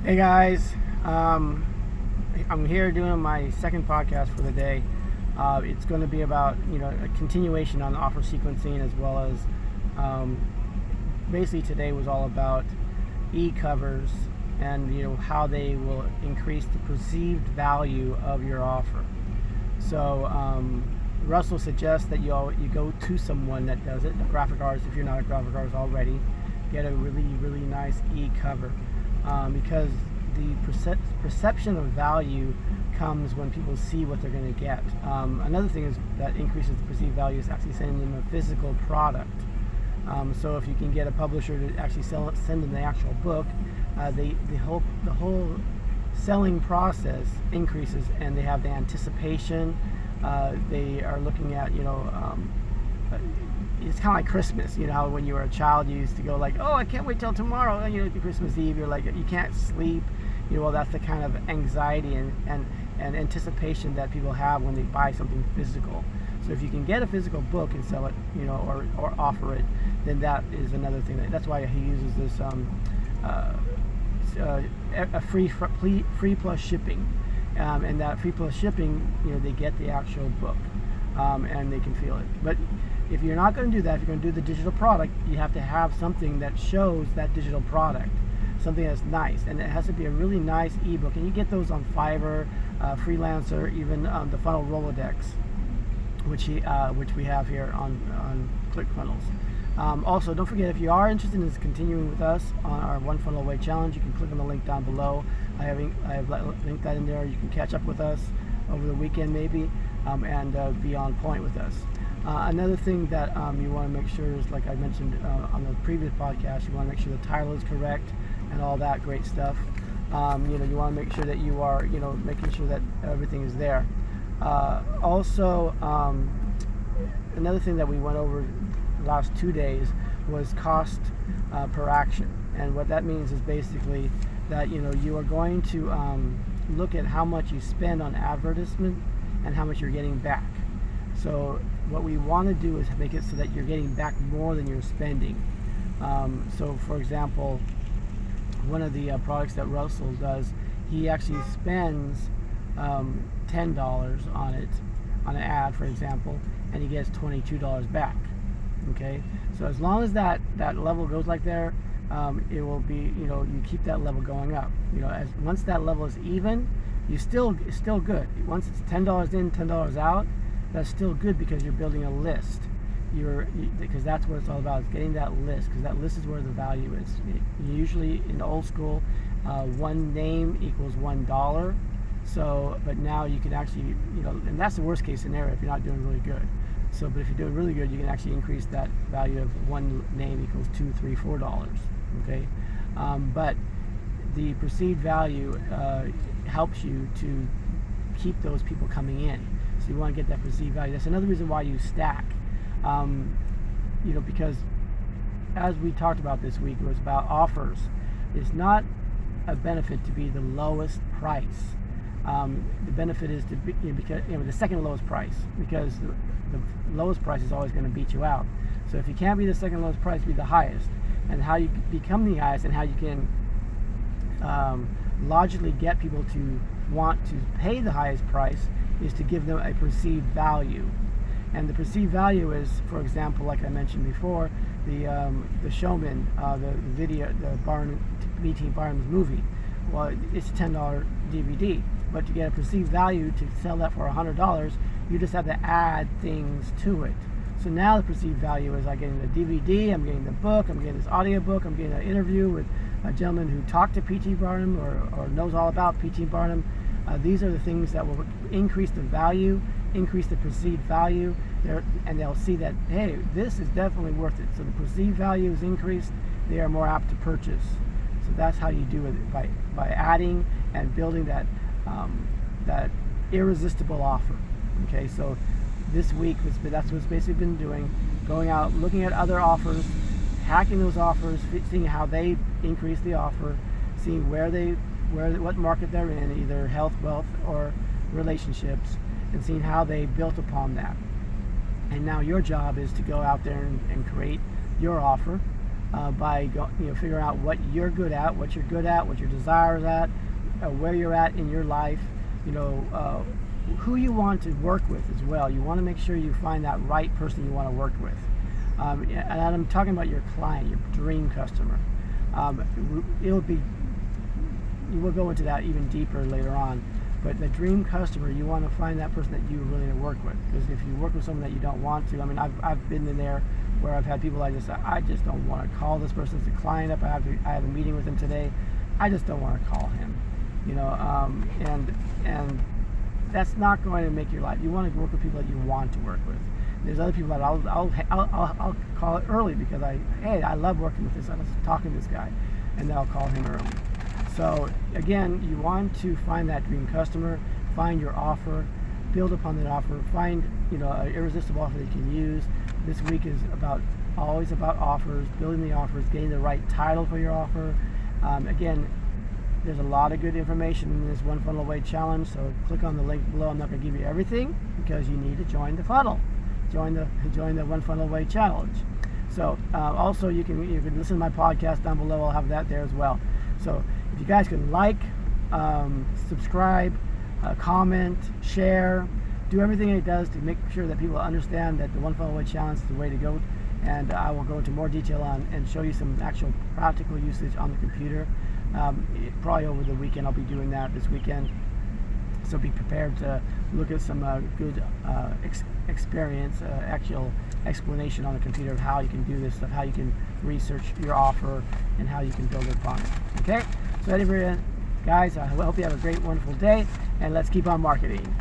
Hey guys, I'm here doing my second podcast for the day. It's going to be about a continuation on offer sequencing, as well as basically today was all about e-covers and how they will increase the perceived value of your offer. So Russel suggests that you go to someone that does it, a graphic artist. If you're not a graphic artist already, get a really nice e-cover. Because the perception of value comes when people see what they're going to get. Another thing is that increases the perceived value is actually sending them a physical product. So if you can get a publisher to actually send them the actual book, the whole selling process increases, and they have the anticipation. They are looking at it's kind of like Christmas, when you were a child, you used to go like, oh, I can't wait till tomorrow. And Christmas Eve, you're like, you can't sleep. Well, that's the kind of anxiety and anticipation that people have when they buy something physical. So if you can get a physical book and sell it, or offer it, then that is another thing. That's why he uses this a free plus shipping, and that free plus shipping, they get the actual book, and they can feel it. But if you're not going to do that, if you're going to do the digital product, you have to have something that shows that digital product, something that's nice, and it has to be a really nice ebook. And you get those on Fiverr, Freelancer, even the Funnel Rolodex, which we have here on ClickFunnels. Also, don't forget, if you are interested in continuing with us on our One Funnel Away Challenge, you can click on the link down below. I have linked that in there. You can catch up with us over the weekend maybe, and be on point with us. Another thing that you want to make sure is, like I mentioned on the previous podcast, you want to make sure the title is correct and all that great stuff. You want to make sure that you are, making sure that everything is there. Also, another thing that we went over the last 2 days was cost per action. And what that means is basically that, you are going to look at how much you spend on advertisement and how much you're getting back. So what we want to do is make it so that you're getting back more than you're spending. So for example, one of the products that Russell does, he actually spends $10 on it, on an ad, for example, and he gets $22 back. Okay, so as long as that level goes like there, it will be, you keep that level going up. As once that level is even, it's still good. Once it's $10 in, $10 out, that's still good, because you're building a list. Because that's what it's all about, is getting that list, because that list is where the value is. Usually in old school, one name equals $1. So, but now you can actually, and that's the worst case scenario if you're not doing really good. So, but if you're doing really good, you can actually increase that value of one name equals $2, $3, $4. Okay, but the perceived value helps you to keep those people coming in. So you want to get that perceived value. That's another reason why you stack. Because as we talked about this week, it was about offers. It's not a benefit to be the lowest price. The benefit is to be, because the second lowest price, because the lowest price is always going to beat you out. So if you can't be the second lowest price, be the highest. And how you become the highest, and how you can logically get people to want to pay the highest price, is to give them a perceived value. And the perceived value is, for example, like I mentioned before, the Showman, the video, the B.T. Barnum's movie. Well, it's a $10 DVD, but to get a perceived value to sell that for $100, you just have to add things to it. So now the perceived value is, I'm getting the DVD, I'm getting the book, I'm getting this audio book, I'm getting an interview with a gentleman who talked to P.T. Barnum or knows all about P.T. Barnum. These are the things that will increase the value, increase the perceived value, and they'll see that, hey, this is definitely worth it. So the perceived value is increased, they are more apt to purchase. So that's how you do it, by adding and building that irresistible offer. Okay, so this week, that's what's basically been doing, going out, looking at other offers, hacking those offers, seeing how they increase the offer, seeing what market they're in, either health, wealth, or relationships, and seeing how they built upon that. And now your job is to go out there and create your offer, by figuring out what you're good at, what your desires at, where you're at in your life, who you want to work with as well. You want to make sure you find that right person you want to work with. And I'm talking about your client, your dream customer. We'll go into that even deeper later on. But the dream customer, you want to find that person that you really want to work with. Because if you work with someone that you don't want to, I've been in there where I've had people I just don't want to call this person as a client up. I have a meeting with him today. I just don't want to call him. And that's not going to make your life. You want to work with people that you want to work with. There's other people that I'll call it early because I love working with this. I love talking to this guy, and then I'll call him early. So again, you want to find that dream customer, find your offer, build upon that offer, find an irresistible offer that you can use. This week is always about offers, building the offers, getting the right title for your offer. Again, there's a lot of good information in this One Funnel Away challenge, so click on the link below. I'm not going to give you everything because you need to join the funnel. Join the One Funnel Away challenge. So also you can listen to my podcast down below. I'll have that there as well. So if you guys can like, subscribe, comment, share, do everything it does to make sure that people understand that the One Funnel Away challenge is the way to go. And I will go into more detail on and show you some actual practical usage on the computer. Probably over the weekend. I'll be doing that this weekend. So be prepared to look at some good experience, actual explanation on the computer of how you can do this stuff, how you can research your offer, and how you can build upon it. Okay? So anyway, guys, I hope you have a great, wonderful day, and let's keep on marketing.